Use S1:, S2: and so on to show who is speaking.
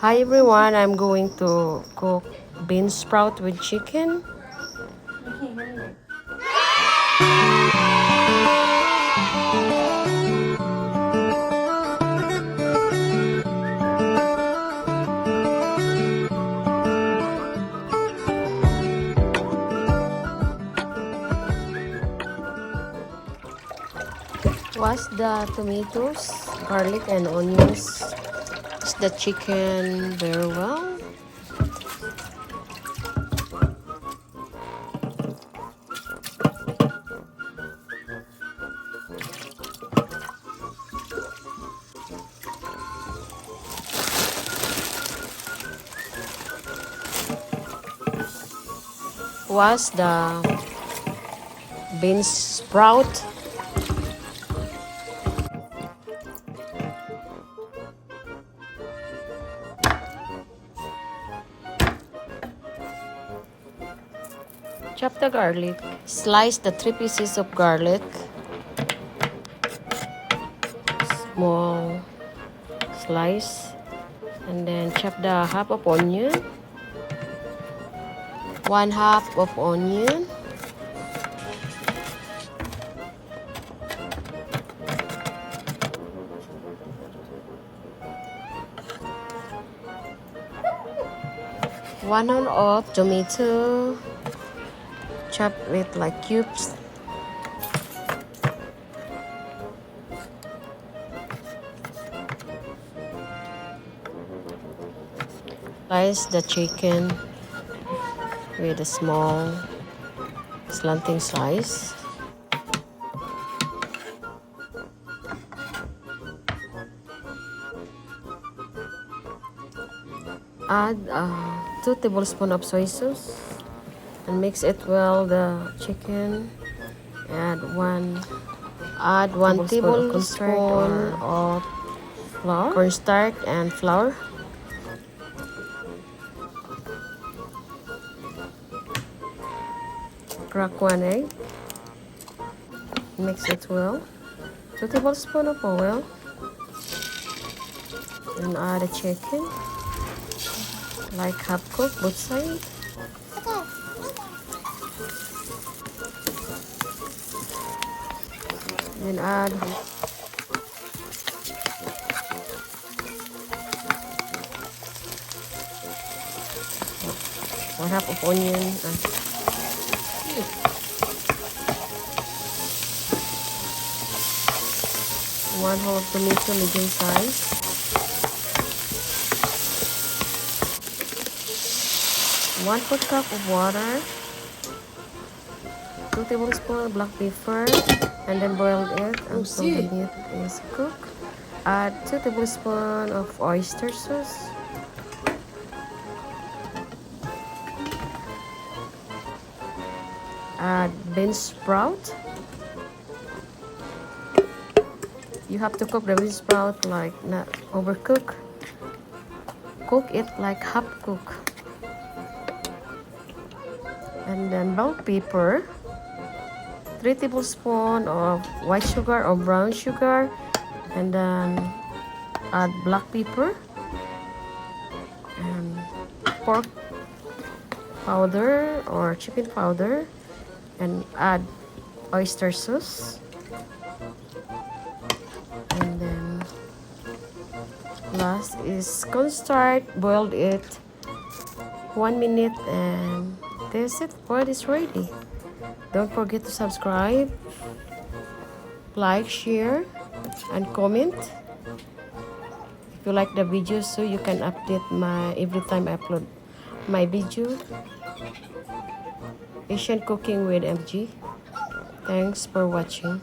S1: Hi everyone, I'm going to cook bean sprout with chicken. Wash the tomatoes, garlic and onions. Wash the chicken very well. Wash the bean sprout. Chop the garlic. Slice the 3 pieces of garlic. Small slice. And then chop the half of onion. 1/2 of onion. One of tomato. Chop it like cubes. Slice the chicken with a small slanting slice. Add 2 tablespoons of soy sauce and mix it well. The chicken. Add one tablespoon of flour, cornstarch and flour. Crack 1 egg. Mix it well. 2 tablespoons of oil. And add the chicken. Like half cooked both sides. Then add 1/2 of onion and 1 whole tomato medium size. 1/4 cup of water. 2 tablespoons black pepper, and then boil it until the meat is cooked. Add 2 tablespoons of oyster sauce. Add bean sprout. You have to cook the bean sprout like not overcook. Cook it like half cook. And then bell pepper. 3 tablespoons of white sugar or brown sugar, and then add black pepper and pork powder or chicken powder, and add oyster sauce, and then last is cornstarch. Boiled it 1 minute, and that's it. Bread is ready. Don't forget to subscribe, like, share, and comment if you like the video, so you can update my every time I upload my video. Asian cooking with MG. Thanks for watching.